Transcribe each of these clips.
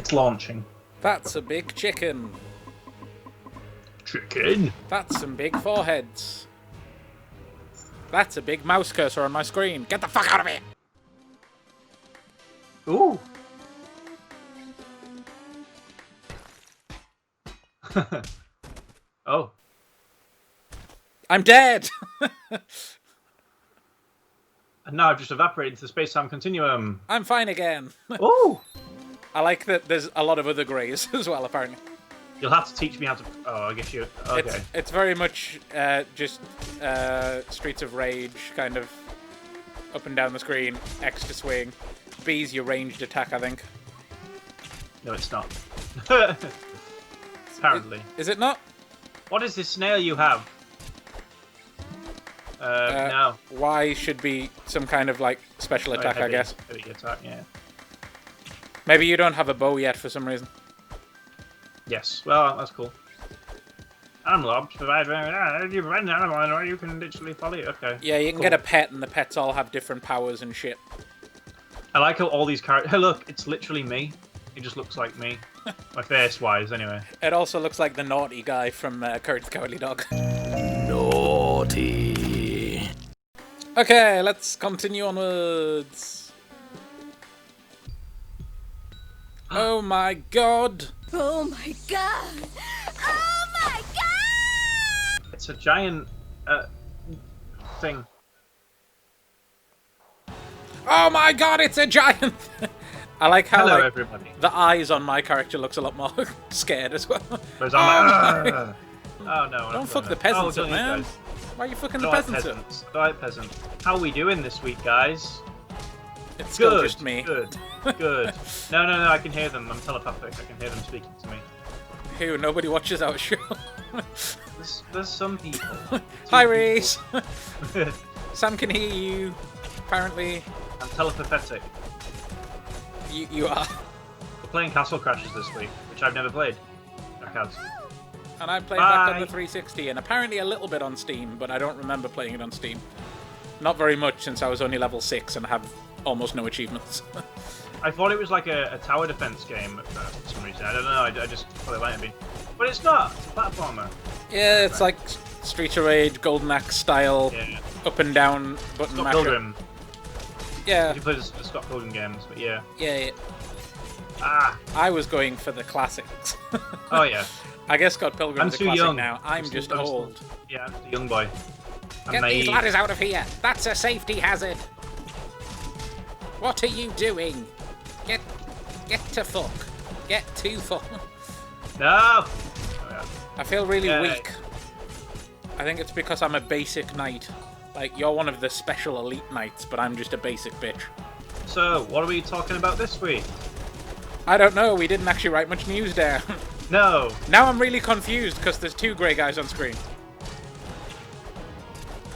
It's launching. That's a big chicken. Chicken? That's some big foreheads. That's a big mouse cursor on my screen. Get the fuck out of here! Ooh. Oh. I'm dead! And now I've just evaporated into the space-time continuum. I'm fine again. Ooh! I like that there's a lot of other greys as well, apparently. You'll have to teach me how to... Oh, I guess you... Okay. It's very much just Streets of Rage, kind of up and down the screen, X to swing. B's your ranged attack, I think. No, it's not. Apparently. Is it not? What is this snail you have? No. Y should be some kind of, like, special attack, I guess. Heavy attack, yeah. Maybe you don't have a bow yet for some reason. Yes, well, that's cool. Animal ops provide... If you provide an animal, you can literally follow it. Okay. Yeah, you can get a pet, and the pets all have different powers and shit. I like how all these characters... Hey, look, it's literally me. It just looks like me. My face-wise, anyway. It also looks like the naughty guy from Courage the Cowardly Dog. Naughty. Okay, let's continue onwards. Oh my god! Oh my god! Oh my god! It's a giant... thing. Oh my god, it's a giant! I like how Hello, like, everybody. the eyes on my character looks a lot more scared as well. Whereas I'm like... Oh, no. Don't fuck the peasants up, man. Guys. Why are you fucking the Don't like peasants up? peasants. Don't like peasants. How are we doing this week, guys? It's still Good, just me. good, good. No, I can hear them. I'm telepathic. I can hear them speaking to me. Who? Nobody watches our show. There's some people. Hi, Reese. Sam can hear you. Apparently, I'm telepathic. you are. We're playing Castle Crashers this week, which I've never played. I can't. And I played back on the 360, and apparently a little bit on Steam, but I don't remember playing it on Steam. Not very much, since I was only level 6 and have almost no achievements. I thought it was like a tower defense game for some reason. I don't know. I just thought it might have been. But it's not. It's a platformer. Yeah, it's like Streets of Rage, Golden Axe style, Yeah. up and down button Scott masher. Pilgrim. Yeah. You played the Scott Pilgrim games, but yeah. Yeah. Ah. I was going for the classics. Oh yeah. I guess Scott Pilgrim's I'm a too classic young. now. I'm just old. Yeah, I'm just a young boy. I'm Get naive. these ladders out of here! That's a safety hazard! What are you doing? Get to fuck. Get to fuck. No! Oh, yeah. I feel really Yay. weak. I think it's because I'm a basic knight. Like, you're one of the special elite knights, but I'm just a basic bitch. So, what are we talking about this week? I don't know, we didn't actually write much news down. No. Now I'm really confused because there's 2 grey guys on screen.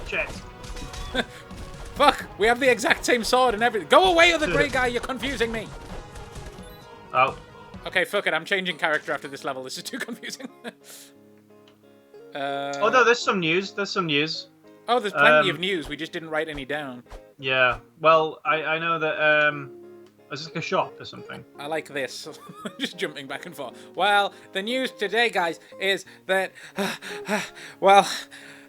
Shit. Fuck, we have the exact same sword and everything. Go away, other grey guy, you're confusing me. Oh. Okay, fuck it, I'm changing character after this level. This is too confusing. Oh no, there's some news. There's some news. Oh, there's plenty of news. We just didn't write any down. Yeah. Well, I know that it's like a shop or something. I like this. Just jumping back and forth. Well, the news today, guys, is that well,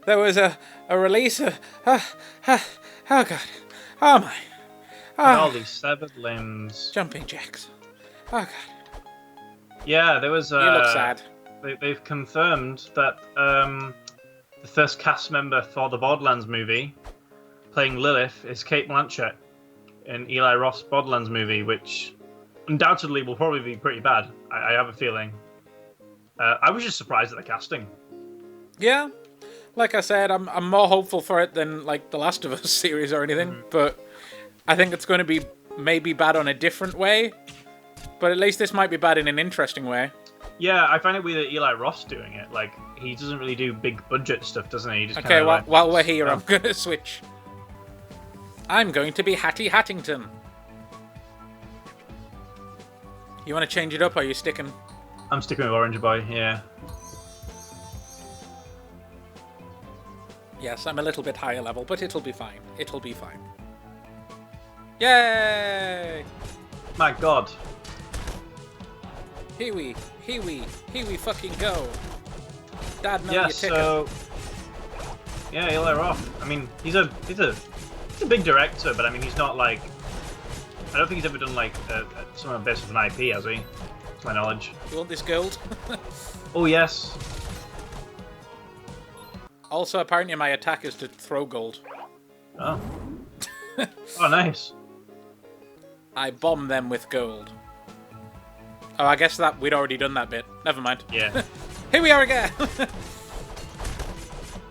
there was a release of oh god, oh my, And all these severed limbs. jumping jacks. Oh god. Yeah, there was. You look sad. They've confirmed that the first cast member for the Borderlands movie, playing Lilith, is Kate Blanchett in Eli Roth's Borderlands movie, which undoubtedly will probably be pretty bad. I have a feeling. I was just surprised at the casting. Yeah, like I said, I'm more hopeful for it than like the Last of Us series or anything, but I think it's going to be maybe bad on a different way. But at least this might be bad in an interesting way. Yeah, I find it weird that Eli Roth's doing it. Like, he doesn't really do big budget stuff, doesn't he? He just Okay, kinda, like, while we're here, I'm going to switch. I'm going to be Hattie Hattington. You want to change it up, or are you sticking? I'm sticking with Orange Boy, yeah. Yes, I'm a little bit higher level, but it'll be fine. It'll be fine. Yay! My god. Here we fucking go. Dad, know Yeah, your ticket. so yeah, Eli Roth. I mean, he's a big director, but I mean, he's not like. I don't think he's ever done like something based on an IP, has he? To my knowledge. You want this gold? Oh yes. Also, apparently my attack is to throw gold. Oh. Oh, nice. I bomb them with gold. Oh, I guess that we'd already done that bit. Never mind. Yeah. Here we are again!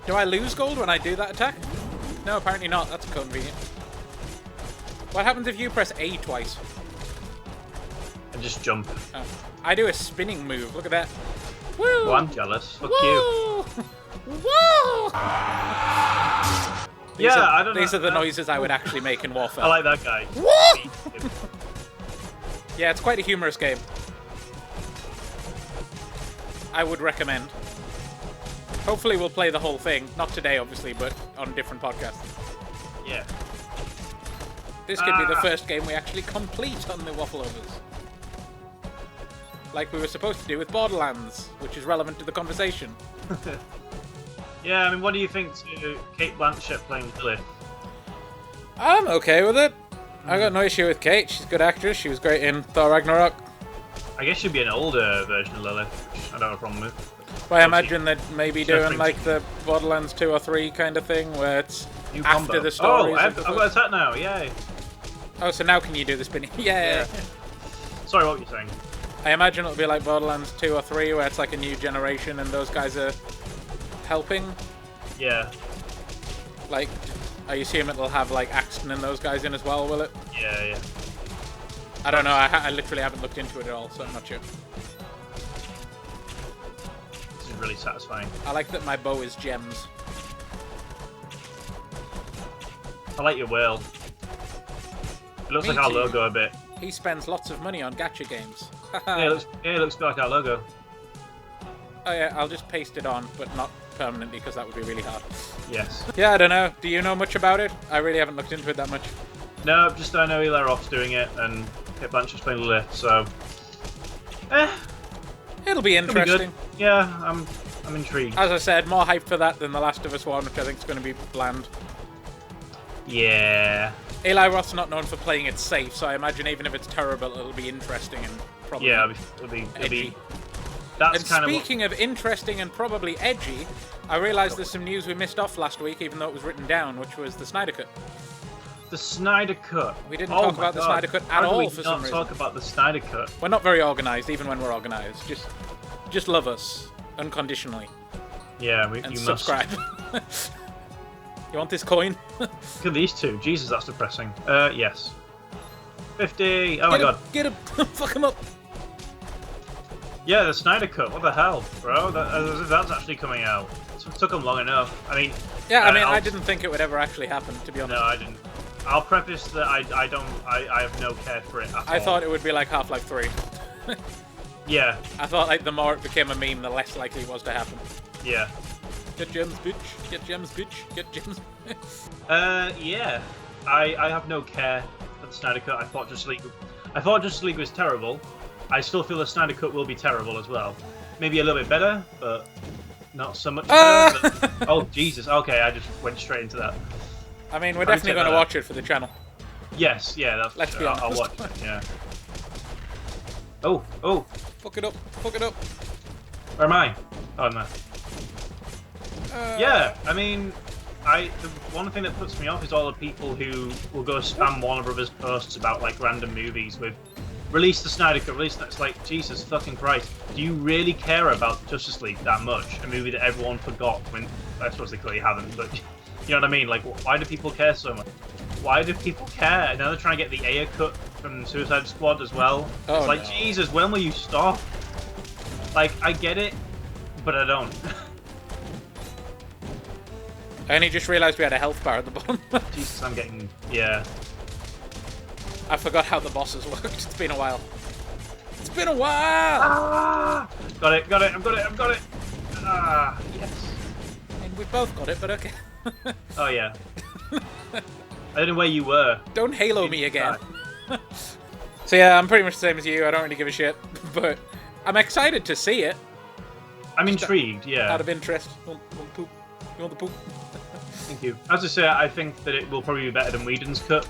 Do I lose gold when I do that attack? No, apparently not. That's convenient. What happens if you press A twice? And just jump. Oh. I do a spinning move. Look at that. Woo! Oh, I'm jealous. Fuck you. Woo! I don't know. These are the noises I would actually make in Waffle. I like that guy. Yeah, it's quite a humorous game. I would recommend. Hopefully we'll play the whole thing. Not today, obviously, but on a different podcast. Yeah. This could be the first game we actually complete on the Waffleovers. Like we were supposed to do with Borderlands, which is relevant to the conversation. Yeah, I mean, what do you think to Kate Blanchett playing Lilith? I'm okay with it. I got no issue with Kate. She's a good actress. She was great in Thor Ragnarok. I guess she'd be an older version of Lilith, which I don't have a problem with. Well, I imagine they'd maybe Sure, doing like the Borderlands 2 or 3 kind of thing, where it's New after combo. the stories. Oh, I've got attack now, yay. Oh, so now can you do the spinning? Yeah. Sorry, what were you saying? I imagine it'll be like Borderlands 2 or 3, where it's like a new generation and those guys are helping. Yeah. Like, I assume it'll have like Axton and those guys in as well, will it? Yeah. I don't know, I literally haven't looked into it at all, so I'm not sure. This is really satisfying. I like that my bow is gems. I like your world. It looks Me like our too. logo a bit. He spends lots of money on gacha games. Yeah, it looks a bit like our logo. Oh yeah, I'll just paste it on, but not permanently, because that would be really hard. Yes. Yeah, I don't know. Do you know much about it? I really haven't looked into it that much. No, just I know Eli Roth's doing it, and Kate Blanchett's playing Lilith, so... It'll be It'll be interesting. good. Yeah, I'm intrigued. As I said, more hype for that than The Last of Us 1, which I think is going to be bland. Yeah. Eli Roth's not known for playing it safe, so I imagine even if it's terrible, it'll be interesting and probably It'll be edgy. That's And kind speaking of interesting and probably edgy, I realised there's some news we missed off last week, even though it was written down, which was the Snyder Cut. The Snyder Cut. We didn't talk about the Snyder Cut at all for some reason. Talk about the Snyder Cut. We're not very organised, even when we're organised. Just love us unconditionally Yeah, and you subscribe. You want this coin? Look at these two. Jesus, that's depressing. Yes. 50. Oh my god. Get him! Fuck him up! Yeah, the Snyder Cut. What the hell, bro? That's actually coming out. It took them long enough. I mean. Yeah, I mean, I didn't think it would ever actually happen, to be honest. No, I didn't. I'll preface that I have no care for it at I all. thought it would be like Half-Life 3. Yeah. I thought like the more it became a meme, the less likely it was to happen. Yeah. Get gems, bitch. Get gems, bitch. Get gems. Yeah. I have no care for the Snyder Cut. I thought Justice League was terrible. I still feel the Snyder Cut will be terrible as well. Maybe a little bit better, but not so much better. But... Oh, Jesus. Okay, I just went straight into that. I mean, we're definitely going to watch it for the channel. Yes, yeah, that's Let's be honest. I'll watch it, yeah. Oh. Fuck it up. Fuck it up. Where am I? Oh, I'm there. Yeah, I mean, the one thing that puts me off is all the people who will go spam Warner Brothers posts about like random movies with release the Snyder Cut, release that. It's like, Jesus fucking Christ, do you really care about Justice League that much? A movie that everyone forgot when, I suppose they clearly haven't, but you know what I mean? Like, why do people care so much? Why do people care? Now they're trying to get the Ayer cut from Suicide Squad as well. Oh, it's like, no. Jesus, when will you stop? Like, I get it, but I don't. I only just realised we had a health bar at the bottom. Jesus, I'm getting... Yeah. I forgot how the bosses worked. It's been a while. It's been a while! Ah! Got it. I've got it. Ah, yes. I mean, we both got it, but okay. Oh, yeah. I don't know where you were. Don't Halo me again. So yeah, I'm pretty much the same as you. I don't really give a shit. But I'm excited to see it. I'm intrigued, yeah. Out of interest. You want poop? You want the poop? Thank you. As I say, I think that it will probably be better than Whedon's cut.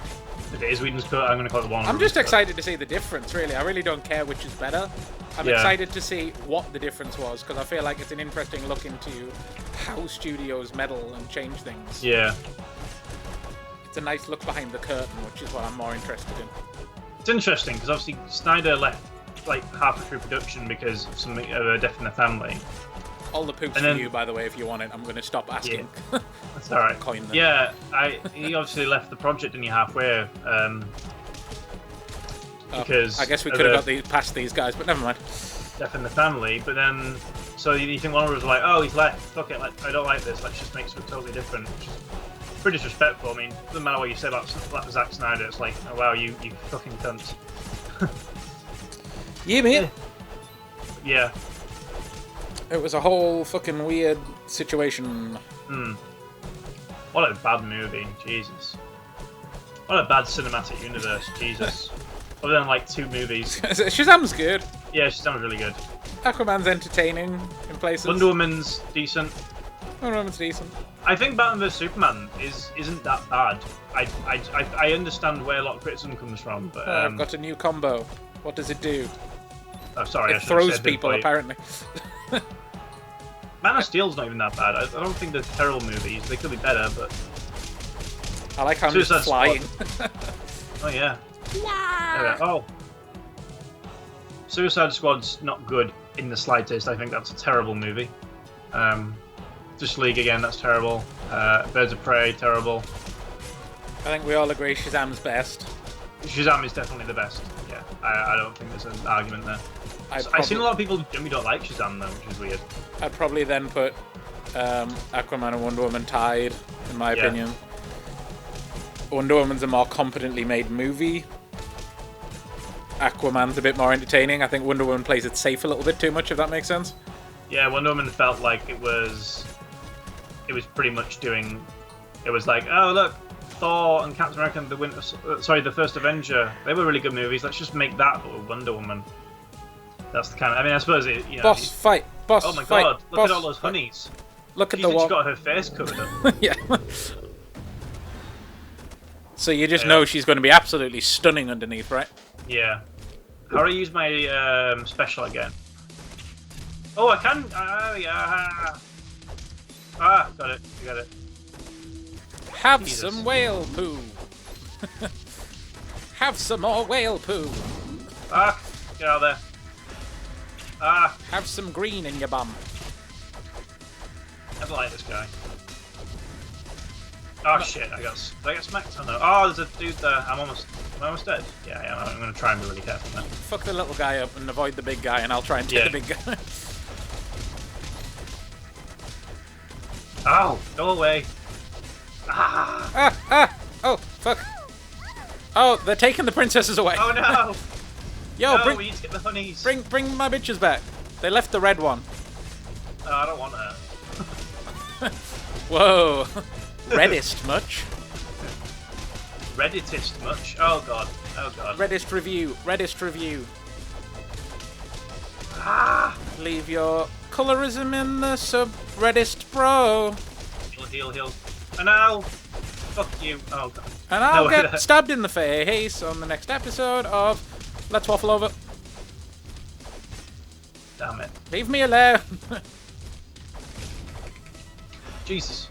If it is Whedon's cut, I'm going to call it the one. I'm just excited to see the difference, really. I really don't care which is better. I'm excited to see what the difference was, because I feel like it's an interesting look into how studios meddle and change things. Yeah. It's a nice look behind the curtain, which is what I'm more interested in. It's interesting, because obviously Snyder left like halfway through production because of something of a death in the family. All the poops for you, by the way, if you want it. I'm going to stop asking. Yeah. That's alright. Coin them. Yeah, he obviously left the project in halfway. Because I guess we could have got past these guys, but never mind. Death in the family, but then so you think one of us was like, oh, he's left. Fuck it, I don't like this. Let's just make something totally different. Which is pretty disrespectful. I mean, it doesn't matter what you say about Zack Snyder. It's like, oh wow, you fucking cunt. Yeah, mate. Yeah. It was a whole fucking weird situation. What a bad movie, Jesus. What a bad cinematic universe, Jesus. Other than like 2 movies. Shazam's good. Yeah, Shazam's really good. Aquaman's entertaining in places. Wonder Woman's decent. Wonder Woman's decent. I think Batman vs Superman isn't that bad. I understand where a lot of criticism comes from, but I've got a new combo. What does it do? Oh, sorry. It throws people, apparently. Man of Steel's not even that bad. I don't think they're terrible movies. They could be better, but I like how I'm just flying. Oh yeah. Oh. Suicide Squad's not good in the slightest. I think that's a terrible movie. Just League again, that's terrible. Birds of Prey, terrible. I think we all agree Shazam's best. Shazam is definitely the best. Yeah, I don't think there's an argument there. I've seen a lot of people generally don't like Shazam though, which is weird. I'd probably then put Aquaman and Wonder Woman tied, in my opinion. Wonder Woman's a more competently made movie. Aquaman's a bit more entertaining. I think Wonder Woman plays it safe a little bit too much, if that makes sense. Yeah, Wonder Woman felt like it was pretty much doing. It was like, oh look, Thor and Captain America, the First Avenger. They were really good movies. Let's just make that, but with Wonder Woman. That's the kind of. I mean, I suppose it. You know, boss fight. Oh my god! Look at all those honeys. Look at the one. She's got her face covered up. Yeah. So you just know she's going to be absolutely stunning underneath, right? Yeah. How do I use my special again? Oh, I can. Yeah. Got it. You got it. Have some whale poo. Have some more whale poo. Get out of there. Have some green in your bum. I don't like this guy. Oh shit! Did I get smacked? Oh no! Oh, there's a dude there. Am I almost dead? Yeah, I am. I'm gonna try and be really careful now. Fuck the little guy up and avoid the big guy, and I'll try and take the big guy. Ow! Go away! Oh fuck! Oh, they're taking the princesses away. Oh no! Yo, no, we need to get the honeys. Bring my bitches back. They left the red one. Oh, I don't want her. Whoa. Reddist much? Redditist much? Oh god. Reddist review. Leave your colorism in the subreddist, bro. Heal. And now, fuck you. Oh god. And I'll get stabbed in the face on the next episode of Let's Waffle Over. Damn it. Leave me alone. Jesus.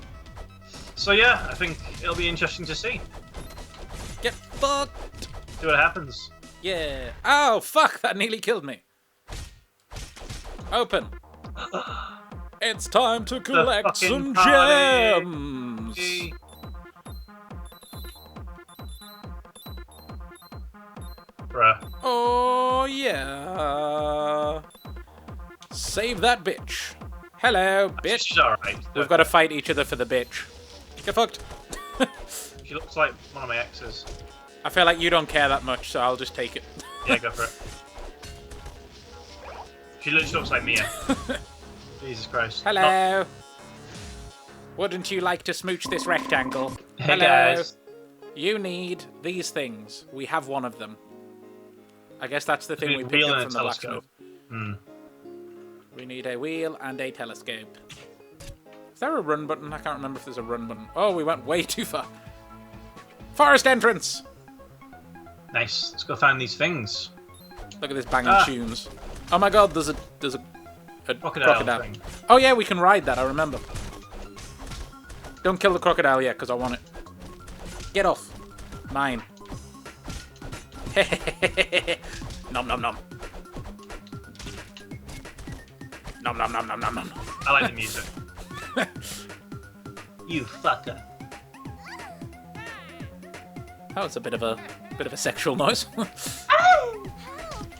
So yeah, I think it'll be interesting to see. Get fucked. See what happens. Yeah. Oh, fuck, that nearly killed me. Open. It's time to collect some gems. Bruh. Oh, yeah. Save that bitch. Hello, bitch. She's alright. We've got to fight each other for the bitch. Get fucked. She looks like one of my exes. I feel like you don't care that much, so I'll just take it. Yeah, go for it. She literally looks like Mia. Jesus Christ. Hello. Wouldn't you like to smooch this rectangle? Hey Hello. guys. You need these things. We have one of them. I guess that's the thing we picked up from the blacksmith. We need a wheel and a telescope. Is there a run button? I can't remember if there's a run button. Oh, we went way too far. Forest entrance! Nice. Let's go find these things. Look at this banging tunes. Oh my god, there's a crocodile. Thing. Oh yeah, we can ride that, I remember. Don't kill the crocodile yet, because I want it. Get off. Mine. Nom nom nom. Nom nom nom nom nom nom. I like the music. You fucker. That was a bit of a sexual noise.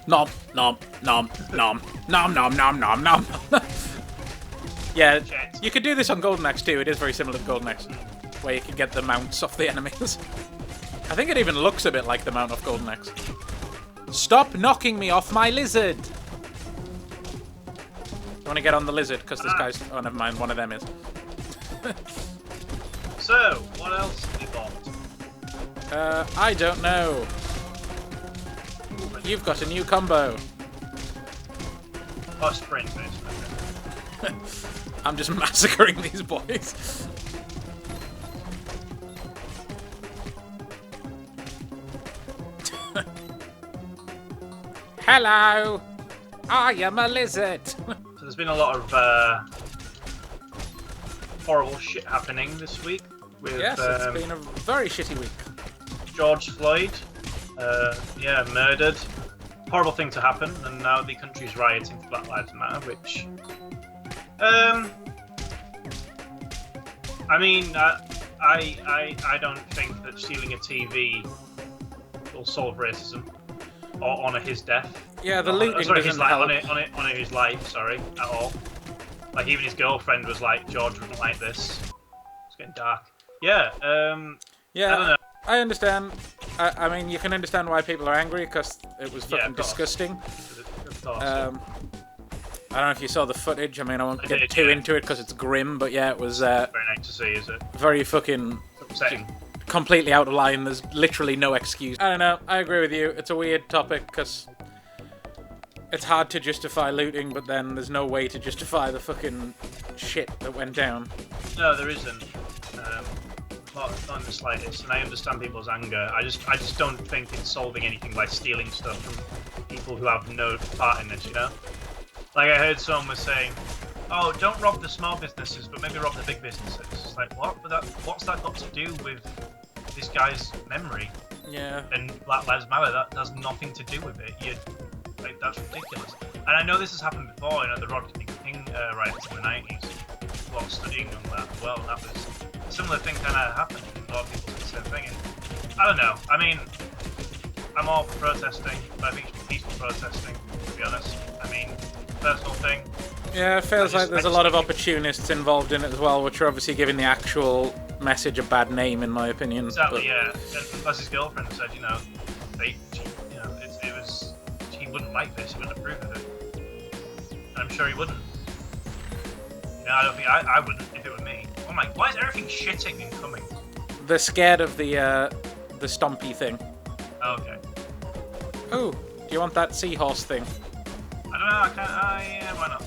Nom nom nom nom nom nom nom nom nom. Yeah, you could do this on Golden Axe too. It is very similar to Golden Axe, where you can get the mounts off the enemies. I think it even looks a bit like the mount off Golden Axe. Stop knocking me off my lizard! You want to get on the lizard? Because this guy's... Oh, never mind. One of them is. So, what else have you bought? I don't know. You've got a new combo. Oh, sprint, basically. I'm just massacring these boys. Hello! I am a lizard! So there's been a lot of horrible shit happening this week. With, Yes, it's been a very shitty week. George Floyd, murdered. Horrible thing to happen, and now the country's rioting for Black Lives Matter, which... I mean, I don't think that stealing a TV will solve racism. Or honour his death. Yeah, the looting doesn't help. Honour his life, sorry, at all. Like, even his girlfriend was like, George wouldn't like this. It's getting dark. Yeah, yeah, I don't know. I understand. I mean, you can understand why people are angry, because it was fucking of course. disgusting. Of course, I don't know if you saw the footage. I mean, I won't get too into it because it's grim, but yeah, it was very nice to see, is it? very fucking Upsetting. completely out of line. There's literally no excuse. I don't know. I agree with you. It's a weird topic because it's hard to justify looting, but then there's no way to justify the fucking shit that went down. No, there isn't. Not in the slightest, and I understand people's anger. I just don't think it's solving anything by stealing stuff from people who have no part in this, you know? Like, I heard someone was saying, oh, don't rob the small businesses, but maybe rob the big businesses. It's like, what? But what's that got to do with this guy's memory? Yeah. And Black Lives Matter, that has nothing to do with it. That's ridiculous. And I know this has happened before, you know, the Rodney King riots in the 90s. A lot of studying on that as well, and that was a similar thing kind of happened. A lot of people did the same thing. And I don't know. I mean, I'm all for protesting, but I think it should be peaceful protesting, to be honest. I mean, personal thing. Yeah, it feels like there's a lot of opportunists involved in it as well, which are obviously giving the actual message a bad name, in my opinion. Exactly, but... yeah. And plus, his girlfriend said, you know, he wouldn't like this. He wouldn't approve of it. And I'm sure he wouldn't. You know, I don't think I wouldn't if it were me. Oh my! Why is everything shitting and coming? They're scared of the stompy thing. Oh, okay. Oh, do you want that seahorse thing? I don't know. I can't. Yeah, why not?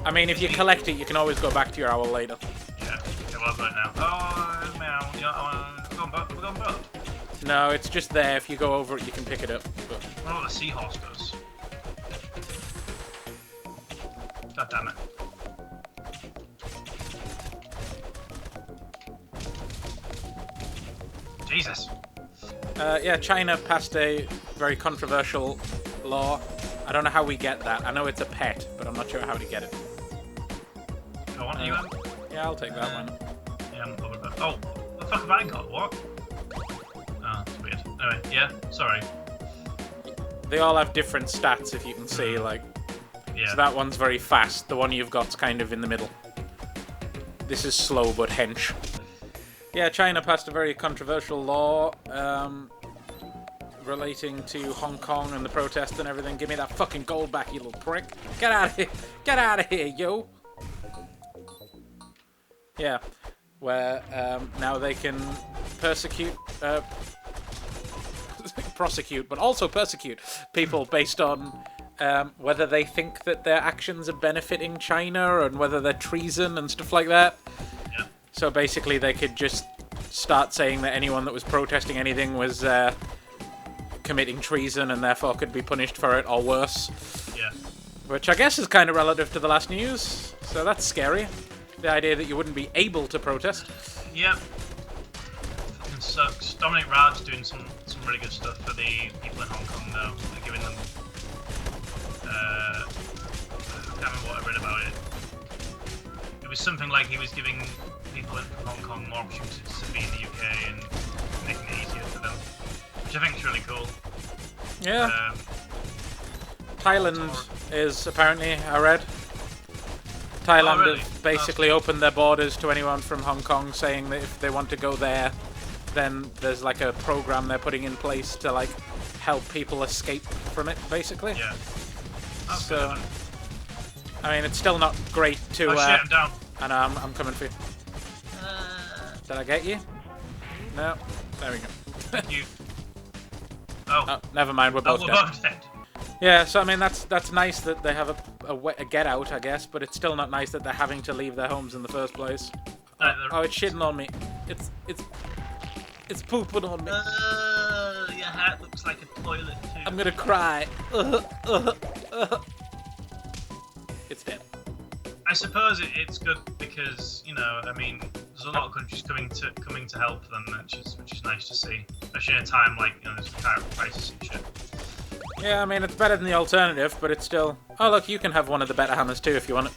I mean, if you collect it, you can always go back to your owl later. Yeah. Okay, well, I've got it now. Oh, meow. You know, we're going both. No, it's just there. If you go over it, you can pick it up. But... I wonder what the seahorse does. God damn it. Jesus. Yeah, China passed a very controversial law. I don't know how we get that. I know it's a pet, but I'm not sure how to get it. Go on, you in? Yeah, I'll take that one. Yeah, I'm bothered about. Oh, what the fuck have I got? What? Oh, that's weird. Anyway, yeah, sorry. They all have different stats, if you can see, like... Yeah. So that one's very fast. The one you've got's kind of in the middle. This is slow but hench. Yeah, China passed a very controversial law relating to Hong Kong and the protest and everything. Give me that fucking gold back, you little prick. Get out of here. Get out of here, yo. Yeah, where now they can prosecute, but also persecute people based on whether they think that their actions are benefiting China and whether they're treason and stuff like that. Yeah. So basically they could just start saying that anyone that was protesting anything was committing treason and therefore could be punished for it or worse. Yeah. Which I guess is kind of relative to the last news, so that's scary. The idea that you wouldn't be able to protest. Yep. Fucking sucks. Dominic Raab's doing some really good stuff for the people in Hong Kong though. They're giving them I can't remember what I read about it. It was something like he was giving people in Hong Kong more opportunities to be in the UK and making it easier for them, which I think is really cool. Yeah. Thailand is apparently, I read. Thailand really? have basically opened their borders to anyone from Hong Kong, saying that if they want to go there, then there's like a program they're putting in place to like help people escape from it, basically. Yeah. That's So, good. I mean, it's still not great to. Oh shit, I'm down. I know, I'm coming for you. Did I get you? No. There we go. Thank you. Oh. Oh, never mind. We're Oh, both we're dead. both dead. Yeah, so I mean that's nice that they have a get out, I guess, but it's still not nice that they're having to leave their homes in the first place. Oh, it's shitting on me. It's pooping on me. Your hat looks like a toilet too. I'm gonna cry. It's dead. I suppose it's good because, you know, I mean, there's a lot of countries coming to help them, which is nice to see, especially in a time like, you know, there's a current crisis and shit. Yeah, I mean it's better than the alternative, but it's still. Oh look, you can have one of the better hammers too if you want it.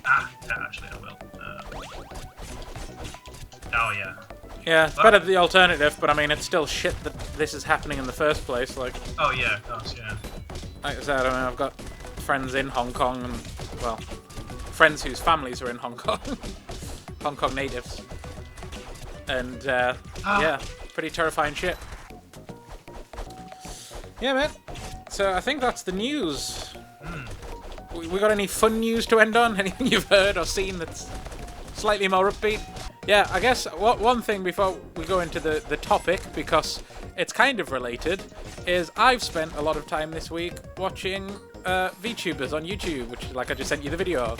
Ah, yeah, actually I will. Oh yeah. Yeah, it's better than the alternative, but I mean it's still shit that this is happening in the first place. Like. Oh yeah, of course, yeah. Like I said, I mean I've got friends in Hong Kong and well, friends whose families are in Hong Kong, Hong Kong natives, and yeah, pretty terrifying shit. Yeah, man. So I think that's the news. We got any fun news to end on? Anything you've heard or seen that's slightly more upbeat? Yeah, I guess one thing before we go into the topic, because it's kind of related, is I've spent a lot of time this week watching VTubers on YouTube, which is like I just sent you the video of.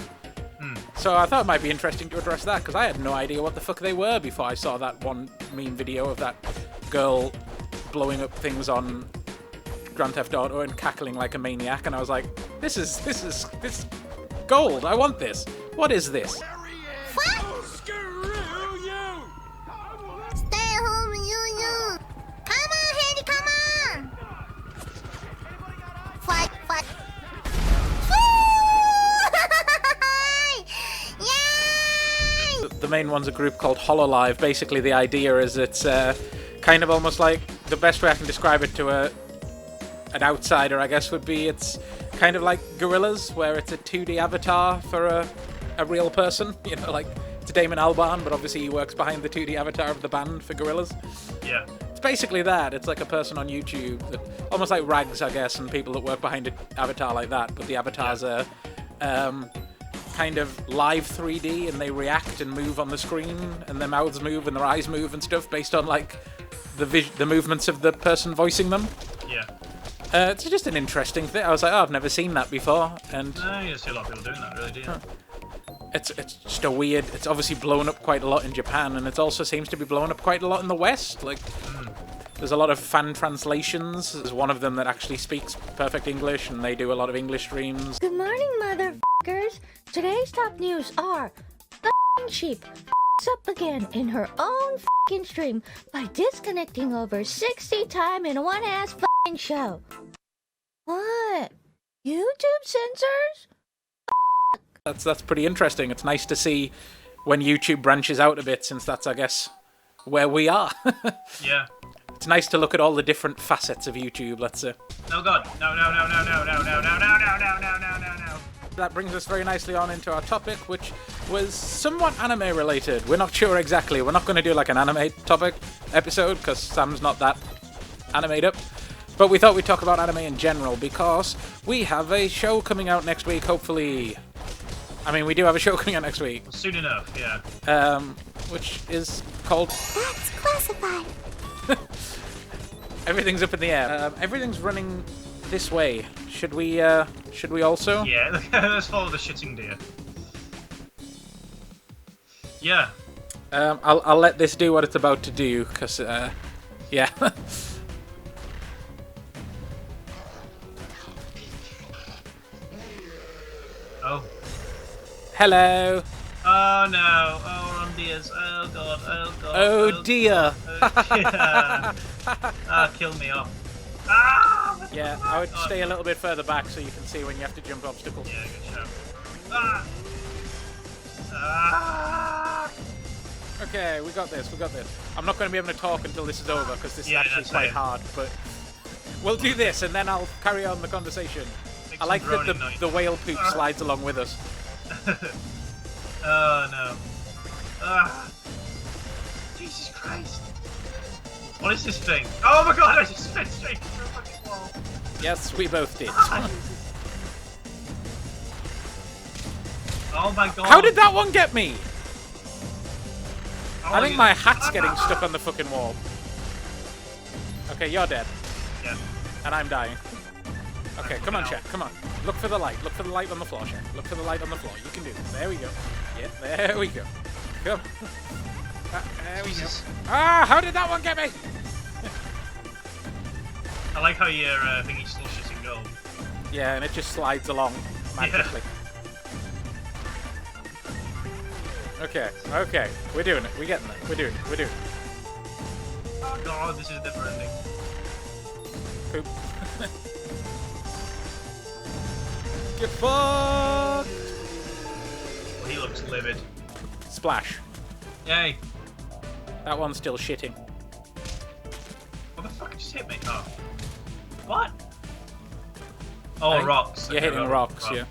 So I thought it might be interesting to address that, because I had no idea what the fuck they were before I saw that one meme video of that girl blowing up things on Grand Theft Auto and cackling like a maniac, and I was like, this is gold. I want this. What is this? What? Screw you! Stay home, you. Come on, Handy, come on. Fight. Yay! The main one's a group called Hololive. Basically, the idea is it's kind of almost like, the best way I can describe it to an outsider, I guess, would be it's kind of like Gorillas, where it's a 2D avatar for a real person. You know, like it's Damon Albarn, but obviously he works behind the 2D avatar of the band for Gorillas. Yeah. It's basically that. It's like a person on YouTube, that, almost like Rags, I guess, and people that work behind an avatar like that. But the avatars are kind of live 3D, and they react and move on the screen, and their mouths move and their eyes move and stuff based on like the movements of the person voicing them. Yeah. It's just an interesting thing. I was like, oh, I've never seen that before, and You see a lot of people doing that, really, do you? it's just a weird. It's obviously blown up quite a lot in Japan, and it also seems to be blown up quite a lot in the West. Like, there's a lot of fan translations. There's one of them that actually speaks perfect English, and they do a lot of English streams. Good morning, motherfuckers. Today's top news are the f***ing sheep f***s up again in her own f***ing stream by disconnecting over 60 times in one ass f***ing show. What? YouTube censors? That's pretty interesting. It's nice to see when YouTube branches out a bit, since that's, I guess, where we are. Yeah. It's nice to look at all the different facets of YouTube, let's say. Oh god. No. That brings us very nicely on into our topic, which was somewhat anime related. We're not sure exactly. We're not going to do like an anime topic episode, because Sam's not that animated up. But we thought we'd talk about anime in general, because we have a show coming out next week, hopefully. I mean, we do have a show coming out next week. Soon enough, yeah. Which is called... That's classified. Everything's up in the air. Everything's running this way. Should we also? Yeah, let's follow the shitting deer. Yeah. I'll let this do what it's about to do, cause yeah. Oh. Hello. Oh no. Oh, we're on deers. Oh god. Oh god. Oh dear. Yeah. Ah, kill me off. Ah! Yeah, I would stay a little bit further back so you can see when you have to jump obstacles. Yeah, good show. Ah! Ah! Okay, we got this, we got this. I'm not going to be able to talk until this is over, because this is actually that's quite it. hard, but we'll do this, and then I'll carry on the conversation. Make I some like that groaning noise. the whale poop slides along with us. Oh no. Ah! Jesus Christ. What is this thing? Oh my god, I just went straight through a fucking wall. Yes, we both did. Oh my god. How did that one get me? Oh, I think my hat's getting stuck on the fucking wall. Okay, you're dead. Yeah. And I'm dying. Okay, come on, Shack, come on. Look for the light. Look for the light on the floor, Shack. Look for the light on the floor. You can do this. There we go. Yeah, there we go. Come. There we go. Ah, how did that one get me? I like how your thingy's still shitting gold. Yeah, and it just slides along magically. Okay, okay. We're doing it. We're getting there. We're doing it. We're doing it. Oh god, this is a different ending. Poop. Get fucked! Well, he looks livid. Splash. Yay. That one's still shitting. What the fuck just hit me? Oh. What? Oh, rocks. You're hitting rocks, yeah.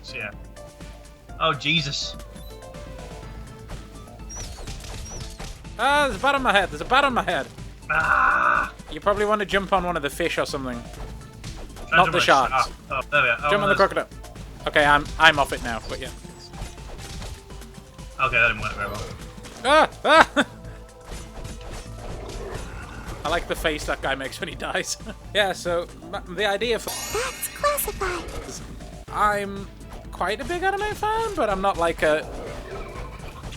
Oh, Jesus. Ah, there's a bat on my head. There's a bat on my head. Ah! You probably want to jump on one of the fish or something. Try Not to the rush. sharks. Oh, there we are. Oh, Jump on the crocodile. Okay, I'm off it now, but yeah. Okay, that didn't work very well. Ah! Ah! I like the face that guy makes when he dies. Yeah, so the idea for... That's classified. I'm quite a big anime fan, but I'm not like a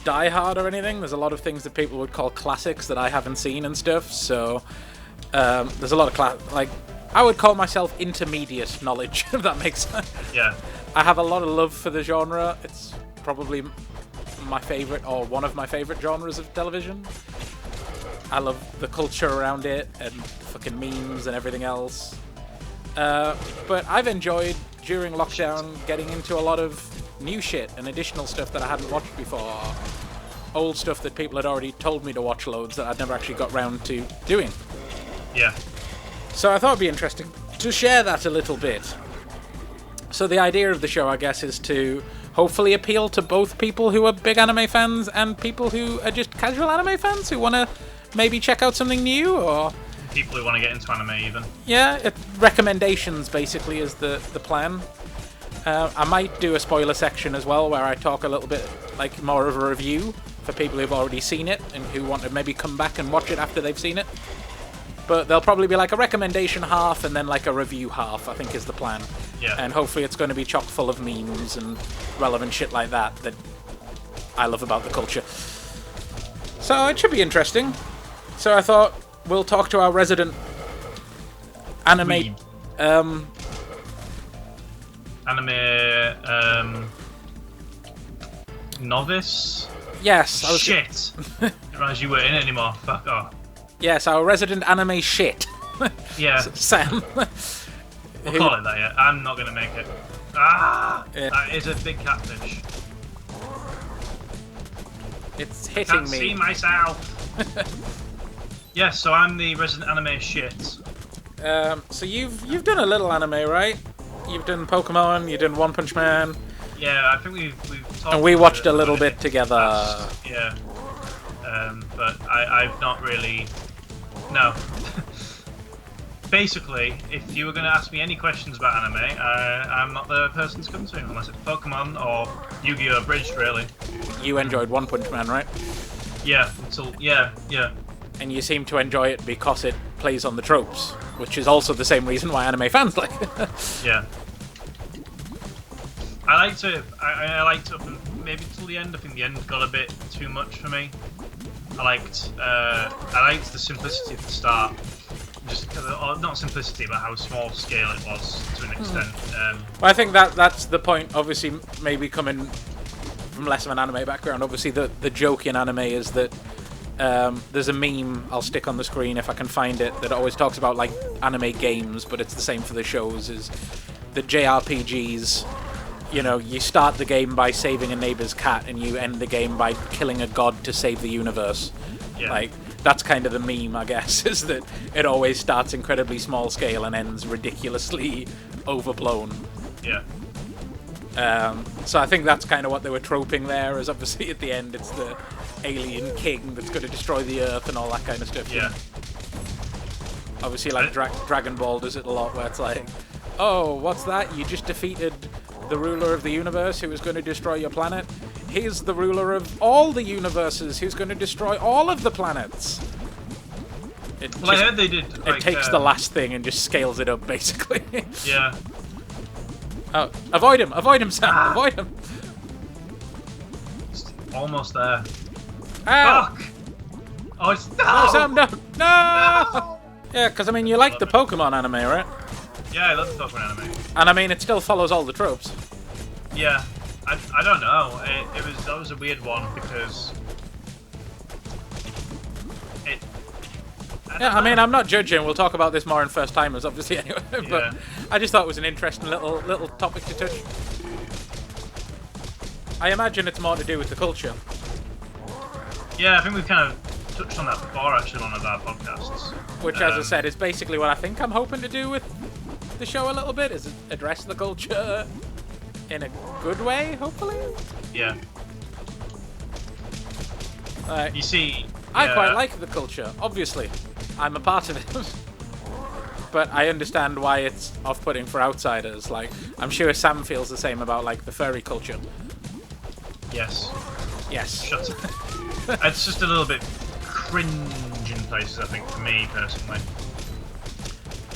die-hard or anything. There's a lot of things that people would call classics that I haven't seen and stuff, so there's a lot of like, I would call myself intermediate knowledge, if that makes sense. Yeah. I have a lot of love for the genre. It's probably my favorite, or one of my favorite genres of television. I love the culture around it and fucking memes and everything else. But I've enjoyed, during lockdown, getting into a lot of new shit and additional stuff that I hadn't watched before. Old stuff that people had already told me to watch loads that I'd never actually got round to doing. Yeah. So I thought it'd be interesting to share that a little bit. So the idea of the show, I guess, is to hopefully appeal to both people who are big anime fans and people who are just casual anime fans who want to maybe check out something new, or... People who want to get into anime, even. Yeah, recommendations, basically, is the plan. I might do a spoiler section as well, where I talk a little bit, like, more of a review for people who've already seen it and who want to maybe come back and watch it after they've seen it. But there'll probably be, like, a recommendation half and then, like, a review half, I think is the plan. Yeah. And hopefully it's going to be chock full of memes and relevant shit like that that I love about the culture. So it should be interesting. So I thought we'll talk to our resident anime... Anime, novice? Yes, I was... Shit! Didn't realise you weren't in it anymore. Fuck off. Yes, our resident anime shit. Yeah. Sam. We'll call it that, yeah. I'm not gonna make it. Ah! Yeah. That is a big catfish. It's I hitting can't me. see myself! Yeah, so I'm the resident anime shit. So you've done a little anime, right? You've done Pokemon, you've done One Punch Man. Yeah, I think we've talked And we about watched it a little already. bit together. Yeah. But I've not really... No. Basically, if you were going to ask me any questions about anime, I'm not the person to come to, unless it's Pokemon or Yu-Gi-Oh! Abridged, really. You enjoyed One Punch Man, right? Yeah, until... Yeah. and you seem to enjoy it because it plays on the tropes, which is also the same reason why anime fans like it. Yeah. I liked it. I liked it maybe till the end. I think the end got a bit too much for me. I liked the simplicity at the start. Just not simplicity, but how small scale it was to an extent. Well, I think that's the point. Obviously, maybe coming from less of an anime background, obviously the joke in anime is that there's a meme I'll stick on the screen if I can find it that always talks about like anime games, but it's the same for the shows. Is the JRPGs? You know, you start the game by saving a neighbor's cat, and you end the game by killing a god to save the universe. Yeah. Like, that's kind of the meme, I guess, is that it always starts incredibly small scale and ends ridiculously overblown. Yeah. So I think that's kind of what they were troping there, is obviously at the end it's the alien king that's going to destroy the Earth and all that kind of stuff. Yeah. Obviously, like Dragon Ball does it a lot, where it's like, oh, what's that? You just defeated the ruler of the universe who was going to destroy your planet. He's the ruler of all the universes who's going to destroy all of the planets. I heard they did. It takes the last thing and just scales it up, basically. Yeah. Oh, avoid him, Sam, avoid him. It's almost there. Ah! Fuck! Oh, it's No, Sam, no! No! Yeah, because, I mean, you like the Pokemon anime, right? Yeah, I love the Pokemon anime. And, I mean, it still follows all the tropes. Yeah. I don't know. That was a weird one because Yeah, I mean, I'm not judging. We'll talk about this more in First Timers, obviously, anyway. But Yeah. I just thought it was an interesting little topic to touch. I imagine it's more to do with the culture. Yeah, I think we've kind of touched on that before, actually, on one of our podcasts. Which, as I said, is basically what I think I'm hoping to do with the show a little bit, is address the culture in a good way, hopefully? Yeah. Like, You see, I quite like the culture, obviously. I'm a part of it. But I understand why it's off-putting for outsiders. Like, I'm sure Sam feels the same about, like, the furry culture. Yes. Yes. Shut up. It's just a little bit cringe in places, I think, for me, personally.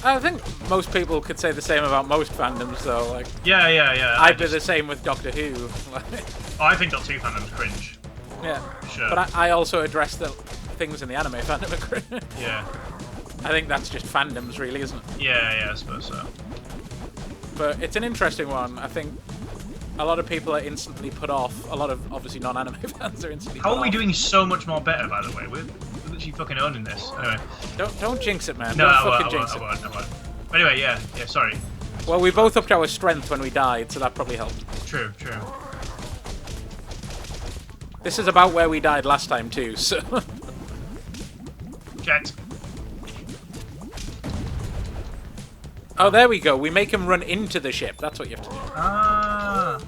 I think most people could say the same about most fandoms, though. Like, Yeah. I'd be the same with Doctor Who. I think Doctor Who fandom's cringe. Yeah. Sure. But I also address the things in the anime fandom are cringe. Yeah. I think that's just fandoms, really, isn't it? Yeah, I suppose so. But it's an interesting one. I think a lot of people are instantly put off. A lot of, obviously, non-anime fans are instantly How put are we off. doing so much more better, by the way? We're literally fucking owning this. Anyway. Don't jinx it, man. No, Don't I fucking won't, jinx I it. won't. Anyway, yeah, sorry. Well, we both upped our strength when we died, so that probably helped. True. This is about where we died last time, too, so... Jet. Oh, there we go. We make him run into the ship. That's what you have to do. Ah.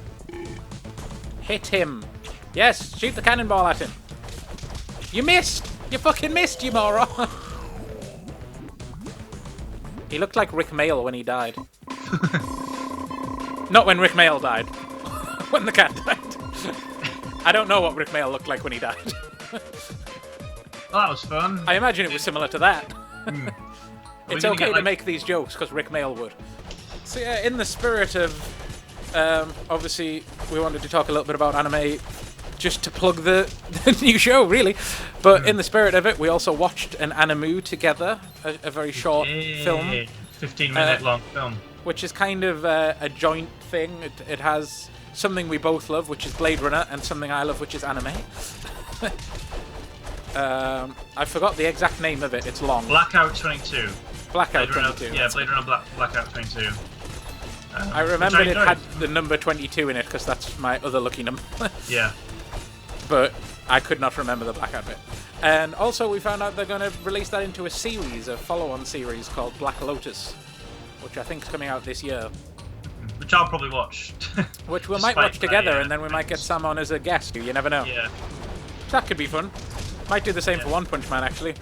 Hit him. Yes, shoot the cannonball at him. You missed! You fucking missed, you moron! He looked like Rick Mail when he died. Not when Rick Mail died. When the cat died. I don't know what Rick Mail looked like when he died. Well, that was fun. I imagine it was similar to that. It's gonna okay get, to like- make these jokes, because Rick Mail would. So yeah, in the spirit of... obviously, we wanted to talk a little bit about anime just to plug the new show, really. But in the spirit of it, we also watched an animu together, a very short film, 15-minute long film. which is kind of a joint thing. It has something we both love, which is Blade Runner, and something I love, which is anime. I forgot the exact name of it. It's long. Blackout 22. Blackout Blade Runner, 22. yeah, Blade Runner Blackout 22. I remembered it enjoyed. had the number 22 in it because that's my other lucky number. Yeah. But I could not remember the Blackout bit. And also we found out they're going to release that into a series, a follow-on series called Black Lotus, which I think is coming out this year. Which I'll probably watch. Which we Despite might watch together, my, and then we might get Sam on as a guest. You never know. Yeah. That could be fun. Might do the same for One Punch Man, actually.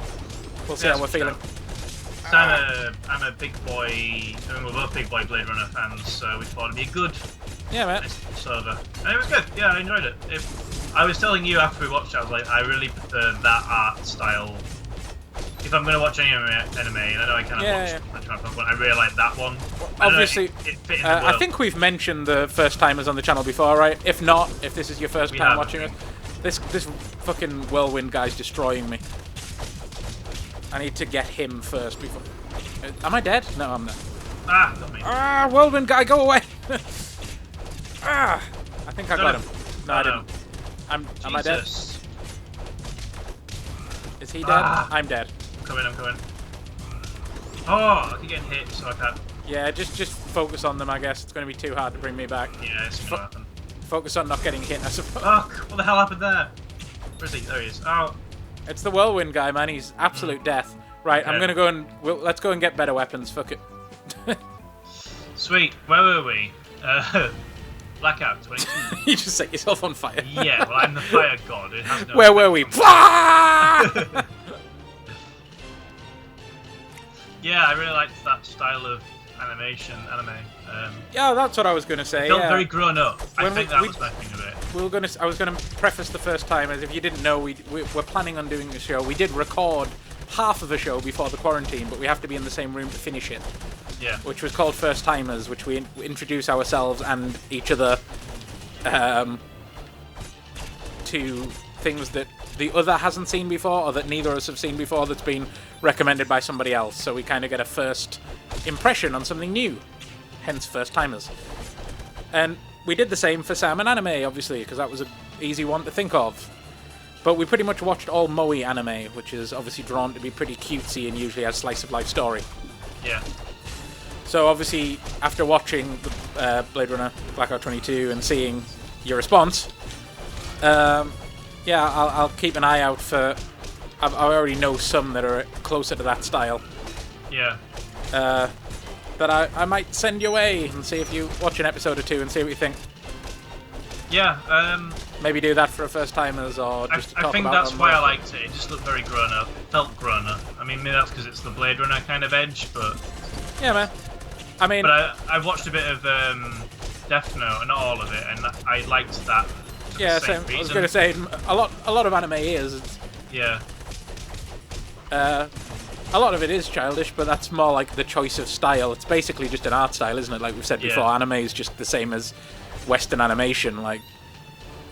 We'll see how we're feeling. So I'm a big boy. I mean, we're both big boy Blade Runner fans, so we thought it'd be a good Yeah, man. server. And it was good. Yeah, I enjoyed it. I was telling you after we watched it, I was like, I really prefer that art style if I'm gonna watch any anime, and I know I kind of watched Hunter x Hunter, I really like that one. Obviously, it fit in the world. I think we've mentioned the first timers on the channel before, right? If not, if this is your first time watching it, this fucking whirlwind guy's destroying me. I need to get him first before. Am I dead? No, I'm not. Ah, got me. Ah, whirlwind guy, go away! Ah, I think I got him. No, I didn't. Am I dead? Is he dead? I'm dead. I'm coming. Oh, I keep getting hit, so I can't. Yeah, just focus on them, I guess. It's going to be too hard to bring me back. Yeah, it's gonna happen. Focus on not getting hit, I suppose. Fuck! What the hell happened there? Where is he? There he is. Oh. It's the whirlwind guy, man. He's absolute death. Right, okay. I'm going to go and... let's go and get better weapons. Fuck it. Sweet. Where were we? Blackout 22. You just set yourself on fire. Yeah, well, I'm the fire god. It has no Where were we? Yeah, I really liked that style of anime. Yeah, that's what I was going to say. It felt very grown up. I think that was my thing of it. I was going to preface the first time as if you didn't know, we're planning on doing a show. We did record half of a show before the quarantine, but we have to be in the same room to finish it. Yeah. Which was called First Timers, which we introduce ourselves and each other to things that the other hasn't seen before, or that neither of us have seen before, that's been recommended by somebody else. So we kind of get a first impression on something new, hence First Timers. And we did the same for Salmon Anime, obviously, because that was an easy one to think of. But we pretty much watched all moe anime, which is obviously drawn to be pretty cutesy and usually has slice-of-life story. Yeah. So obviously, after watching the Blade Runner Blackout 22 and seeing your response, yeah, I'll keep an eye out for... I already know some that are closer to that style. Yeah. That I might send you away and see if you watch an episode or two and see what you think. Yeah, maybe do that for a first timers or just to talk about. I think that's why I liked it. It just looked very grown up. It felt grown up. I mean, maybe that's because it's the Blade Runner kind of edge, but... Yeah, man. I mean... But I watched a bit of Death Note, and not all of it, and I liked that. Yeah, same. I was going to say, a lot of anime is... Yeah. A lot of it is childish, but that's more like the choice of style. It's basically just an art style, isn't it? Like we've said before, anime is just the same as Western animation. Like,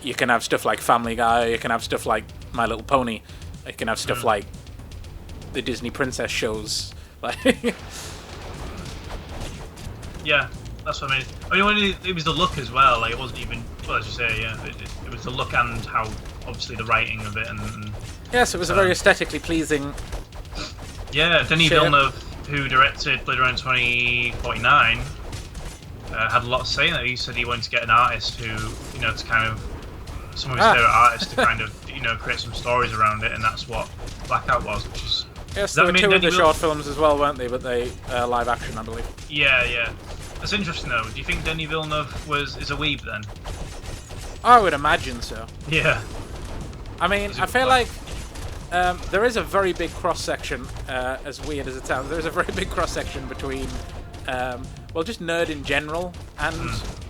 you can have stuff like Family Guy, you can have stuff like My Little Pony, you can have stuff like the Disney princess shows. Like, yeah, that's what I mean. I mean, it was the look as well. Like, it wasn't even, well, as you say, yeah, it was the look and how obviously the writing of it and yes, it was a very aesthetically pleasing. Yeah, Denis Villeneuve, who directed Blade Runner 2049, had a lot to say in that. He said he wanted to get an artist who, you know, to kind of some of his favorite artists to kind of, you know, create some stories around it, and that's what Blackout was, which is. Yes, there were two of the short films as well, weren't they? But they live action, I believe. Yeah, yeah. That's interesting though. Do you think Denis Villeneuve is a weeb then? I would imagine so. Yeah. I mean, I feel like there is a very big cross-section, as weird as it sounds, there is a very big cross-section between, well, just nerd in general and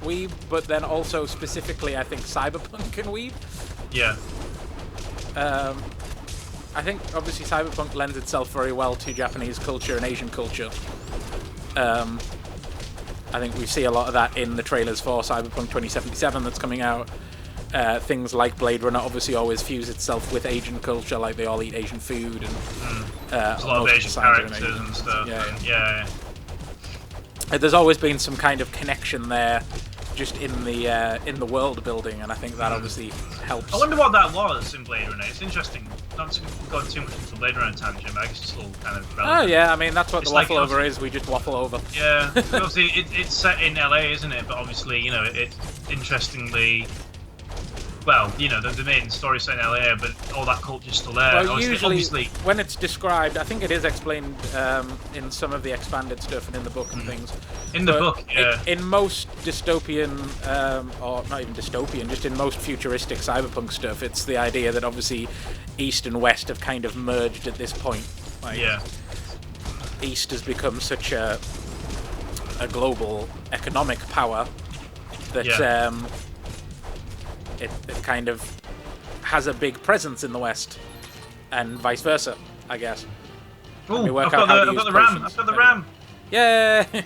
weeb, but then also specifically, I think, cyberpunk and weeb. Yeah. I think, obviously, cyberpunk lends itself very well to Japanese culture and Asian culture. I think we see a lot of that in the trailers for Cyberpunk 2077 that's coming out. Things like Blade Runner obviously always fuse itself with Asian culture, like they all eat Asian food and there's a lot of Asian characters and stuff. Yeah. There's always been some kind of connection there, just in the world building, and I think that obviously helps. I wonder what that was in Blade Runner. It's interesting. Not to go too much into Blade Runner tangent, but I guess it's still kind of relevant. Oh yeah, I mean that's what the waffle over is. We just waffle over. Yeah, obviously it's set in LA, isn't it? But obviously, you know, it interestingly. Well, you know, the main story set in LA, but all that culture's still there. Well, usually, when it's described, I think it is explained in some of the expanded stuff and in the book and things. In the book, yeah. In most dystopian, or not even dystopian, just in most futuristic cyberpunk stuff, it's the idea that obviously East and West have kind of merged at this point. Like, yeah. East has become such a global economic power that it kind of has a big presence in the West, and vice versa, I guess. Ooh, work I've out how to got use the ram. potions. I've got the There we ram. Yeah.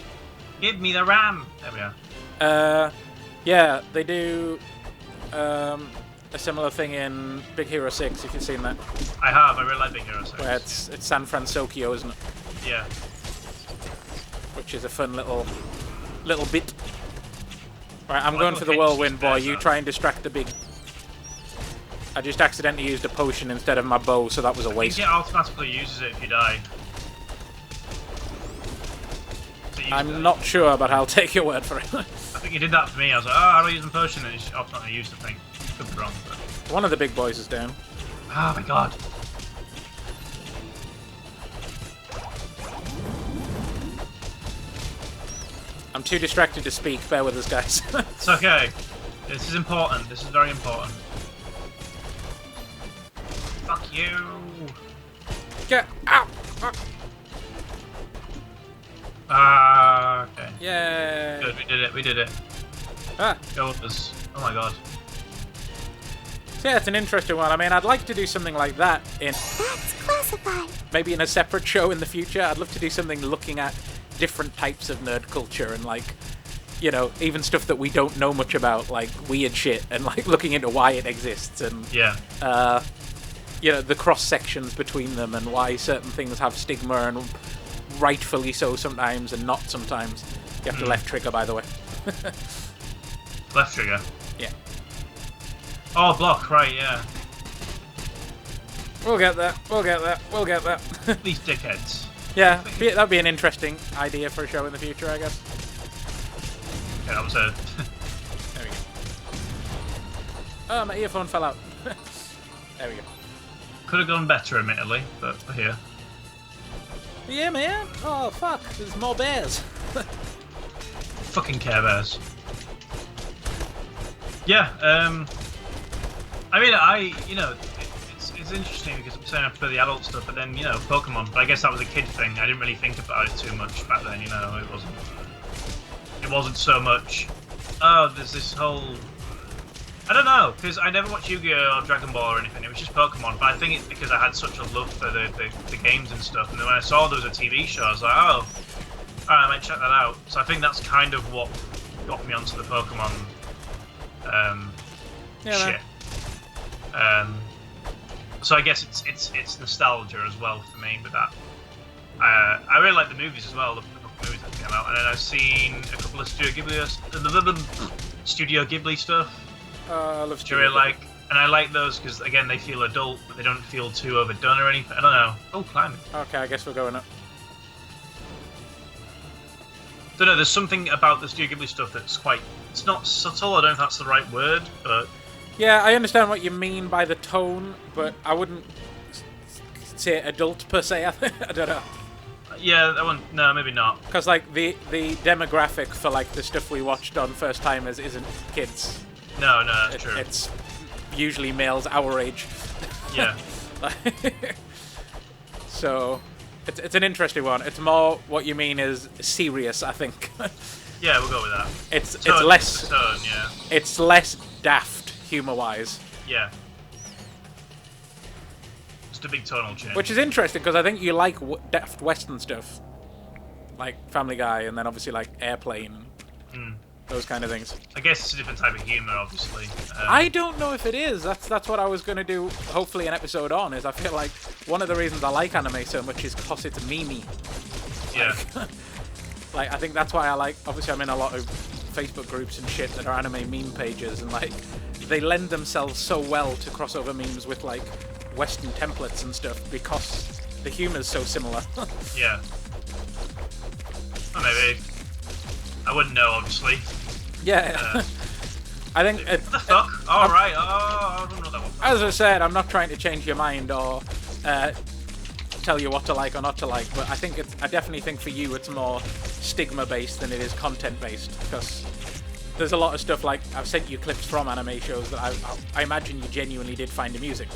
Give me the ram. There we are. Yeah, they do a similar thing in Big Hero 6, if you've seen that. I have. I really like Big Hero 6. Where it's San Francisco, isn't it? Yeah. Which is a fun little bit. Right, I'm Well, going I for thought the whirlwind, boy. Hades You was try and distract the big... I just accidentally used a potion instead of my bow, so that was a I waste. think it automatically uses it if you die. So you I'm not sure, but I'll take your word for it. I think you did that for me. I was like, oh, how do I use the potion? And it's automatically used the thing. Could be wrong, but... One of the big boys is down. Oh my god. I'm too distracted to speak. Bear with us, guys. It's okay. This is important. This is very important. Fuck you. Get out! Okay. Yay! Good, we did it. We did it. Ah. Go with us. Oh my god. So yeah, it's an interesting one. I mean, I'd like to do something like that in That's classified. maybe in a separate show in the future. I'd love to do something looking at different types of nerd culture and like, you know, even stuff that we don't know much about, like weird shit, and like looking into why it exists and Yeah. you know, the cross sections between them and why certain things have stigma and rightfully so sometimes and not sometimes. You have to left trigger, by the way. Left trigger. Yeah. Oh, block. Right. Yeah. We'll get there. We'll get there. We'll get there. These dickheads. Yeah, that'd be an interesting idea for a show in the future, I guess. Okay, that was a. There we go. Oh, my earphone fell out. There we go. Could have gone better, admittedly, but we're here. Yeah, man. Oh, fuck. There's more bears. Fucking Care Bears. Yeah. I mean, you know, it's interesting because I'm saying I prefer the adult stuff, but then, you know, Pokemon. But I guess that was a kid thing. I didn't really think about it too much back then. You know, it wasn't so much. Oh, there's this whole. I don't know, because I never watched Yu-Gi-Oh! Or Dragon Ball or anything. It was just Pokemon. But I think it's because I had such a love for the games and stuff. And then when I saw there was a TV show, I was like, oh, alright, I might check that out. So I think that's kind of what got me onto the Pokemon shit. So I guess it's nostalgia as well for me. But that I really like the movies as well. The movies that came out, and then I've seen a couple of Studio Ghibli stuff. I love Which I Studio really Ghibli. like, and I like those because again they feel adult, but they don't feel too overdone or anything. I don't know. Oh, climbing. Okay, I guess we're going up. Don't know. There's something about the Studio Ghibli stuff that's quite. It's not subtle. I don't know if that's the right word, but Yeah, I understand what you mean by the tone, but I wouldn't say adult per se. I don't know. yeah, that one. No, maybe not. Because like the demographic for like the stuff we watched on First Timers isn't kids. No, that's true. It's usually males our age. Yeah. So it's an interesting one. It's more what you mean is serious, I think. Yeah, we'll go with that. It's Tone, less Tone, yeah. it's less daft humor wise, Yeah. Just a big tonal change. which is interesting because I think you like daft Western stuff, like Family Guy, and then obviously like Airplane, those kind of things. I guess it's a different type of humor, obviously. I don't know if it is. That's what I was going to do, hopefully an episode on, is I feel like one of the reasons I like anime so much is because it's memey. Yeah. Like, I think that's why I like, obviously I'm in a lot of Facebook groups and shit that are anime meme pages, and like, they lend themselves so well to crossover memes with like Western templates and stuff because the humor's so similar. Yeah. Or maybe. I wouldn't know, obviously. Yeah. I think What the fuck? Alright, I don't know that one. as I said, I'm not trying to change your mind or tell you what to like or not to like, but I think I definitely think for you it's more stigma based than it is content based, because there's a lot of stuff like I've sent you clips from anime shows that I imagine you genuinely did find amusing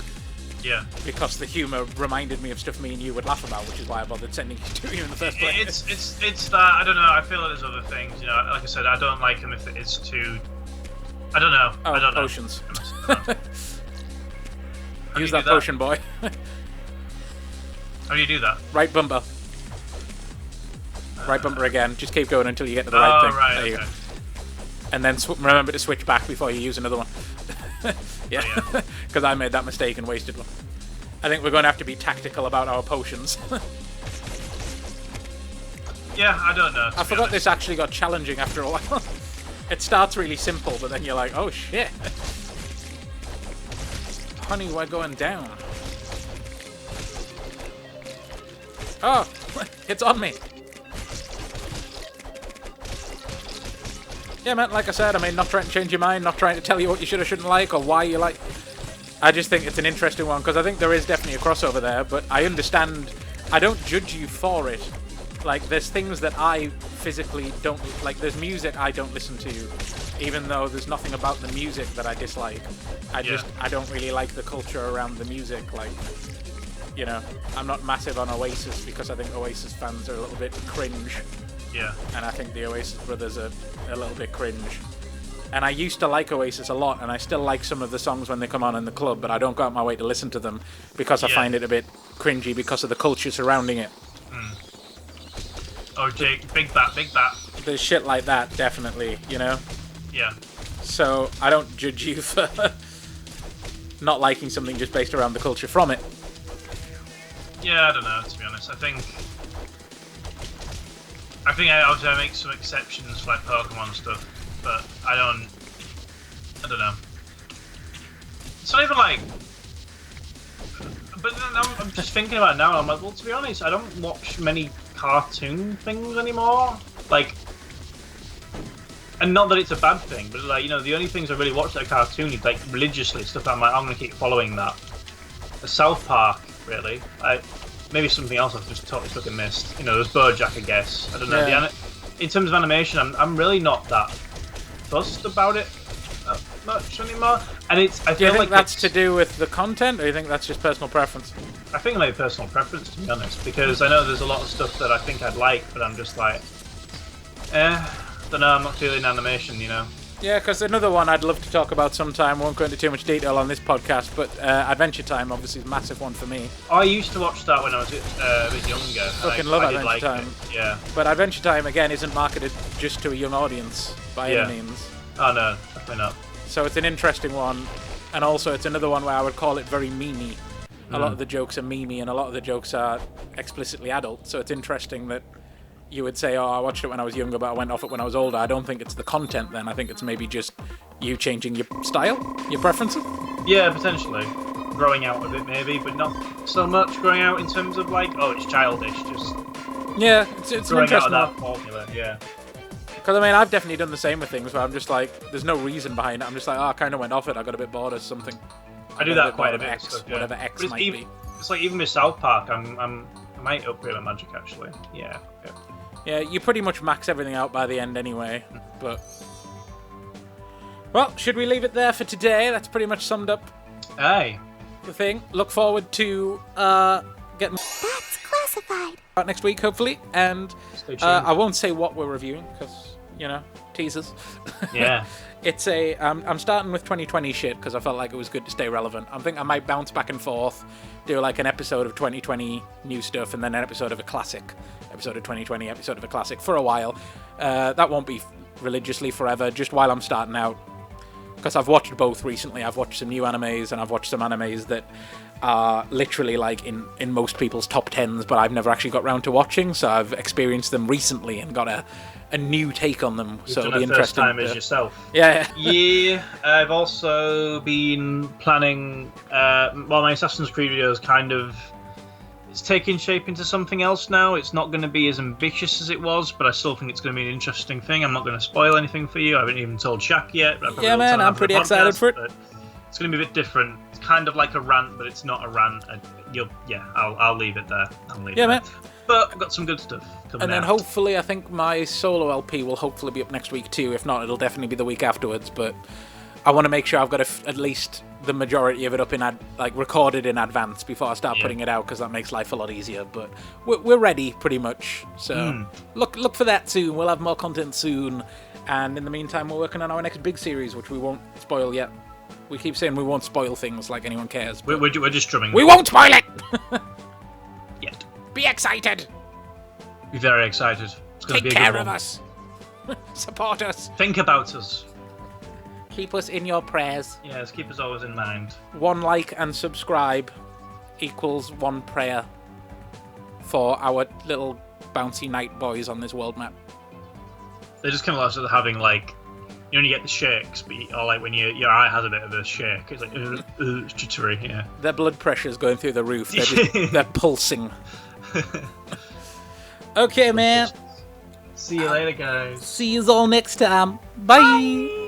Yeah. because the humor reminded me of stuff me and you would laugh about, which is why I bothered sending it to you in the first place. It's that, I don't know, I feel like there's other things, you know, like I said, I don't like them if it's too, I don't know, I don't know. Potions. How do Use you that do potion, boy. How do you do that? Right bumper. Right bumper again. Just keep going until you get to the right thing. Right, There you okay. go. And then remember to switch back before you use another one. Yeah, because I made that mistake and wasted one. I think we're going to have to be tactical about our potions. Yeah, I don't know. I forgot this actually got challenging after a while. It starts really simple, but then you're like, oh shit. Honey, we're going down. Oh, it's on me. Yeah, man, like I said, I mean, not trying to change your mind, not trying to tell you what you should or shouldn't like, or why you like. I just think it's an interesting one, because I think there is definitely a crossover there, but I understand, I don't judge you for it. Like, there's things that I physically don't, like, there's music I don't listen to, even though there's nothing about the music that I dislike. I don't really like the culture around the music, like, you know, I'm not massive on Oasis, because I think Oasis fans are a little bit cringe. Yeah. And I think the Oasis brothers are a little bit cringe. And I used to like Oasis a lot, and I still like some of the songs when they come on in the club, but I don't go out my way to listen to them because I find it a bit cringy because of the culture surrounding it. Oh, Jake, big bat. There's shit like that, definitely, you know? Yeah. So I don't judge you for not liking something just based around the culture from it. Yeah, I don't know, to be honest. I think obviously I make some exceptions for like Pokemon stuff, but I don't know. It's not even like, but then I'm just thinking about it now, I'm like, well, to be honest, I don't watch many cartoon things anymore. Like, and not that it's a bad thing, but like, you know, the only things I really watch that are cartoony, like religiously, stuff that I'm like, I'm gonna keep following that. The South Park, really. Maybe something else I've just totally fucking missed. You know, there's BoJack, I guess. I don't know. Yeah. In terms of animation, I'm really not that fussed about it much anymore. And I Do you feel think like that's to do with the content, or do you think that's just personal preference? I think it may be personal preference, to be honest, because I know there's a lot of stuff that I think I'd like, but I'm just like, don't know, I'm not feeling animation, you know. Yeah, because another one I'd love to talk about sometime, won't go into too much detail on this podcast, but Adventure Time obviously is a massive one for me. I used to watch that when I was a bit younger. Fucking love I did Adventure like Time. It. Yeah. But Adventure Time, again, isn't marketed just to a young audience, by any means. Oh no, definitely not. So it's an interesting one, and also it's another one where I would call it very memey. A lot of the jokes are memey, and a lot of the jokes are explicitly adult, so it's interesting that you would say, oh, I watched it when I was younger, but I went off it when I was older. I don't think it's the content then. I think it's maybe just you changing your style, your preferences. Yeah, potentially. Growing out of it, maybe, but not so much growing out in terms of like, oh, it's childish, just Yeah, it's an growing out interesting of one. that formula, yeah. Because, I mean, I've definitely done the same with things where I'm just like, there's no reason behind it. I'm just like, oh, I kind of went off it. I got a bit bored or something. I do that quite a bit. X, Stuff, yeah. whatever X But might be. It's like even with South Park, I might upgrade my magic actually. Yeah. Yeah, you pretty much max everything out by the end anyway, but... Well, should we leave it there for today? That's pretty much summed up Aye. the thing. Look forward to getting That's classified. out next week, hopefully, and Stay tuned. I won't say what we're reviewing, because, you know, teasers. Yeah. It's I'm starting with 2020 shit, because I felt like it was good to stay relevant. I think I might bounce back and forth, do like an episode of 2020 new stuff, and then an episode of a classic. Episode of 2020, episode of a classic for a while. That won't be religiously forever, just while I'm starting out. Because I've watched both recently. I've watched some new animes, and I've watched some animes that are literally like in most people's top 10s, but I've never actually got round to watching, so I've experienced them recently and got a new take on them. So it'll be First interesting. time as yourself. Yeah. Yeah, I've also been planning. My Assassin's Creed video is kind of. It's taking shape into something else now. It's not going to be as ambitious as it was, but I still think it's going to be an interesting thing. I'm not going to spoil anything for you. I haven't even told Shaq yet. But I probably Yeah, will man, tell him I'm after pretty the excited podcast, for it. but It's going to be a bit different. It's kind of like a rant, but it's not a rant. I'll leave it there. Yeah, man. But I've got some good stuff coming And then out. hopefully, I think my solo LP will hopefully be up next week too. If not, it'll definitely be the week afterwards. But I want to make sure I've got at least the majority of it up in recorded in advance before I start putting it out, because that makes life a lot easier. But we're ready pretty much. So look for that soon. We'll have more content soon. And in the meantime, we're working on our next big series, which we won't spoil yet. We keep saying we won't spoil things like anyone cares. But We're just drumming. we won't spoil it. Yet. Be excited. Be very excited. It's going to Take be a good care of one. us. Support us. Think about us. Keep us in your prayers. Yes, keep us always in mind. 1 like and subscribe equals 1 prayer for our little bouncy night boys on this world map. They're just kind of like having like, you know, when you get the shakes, but or like when your eye has a bit of a shake, it's like it's jittery. Yeah. Their blood pressure's going through the roof. They're pulsing. Okay, man. See you later, guys. See you all next time. Bye.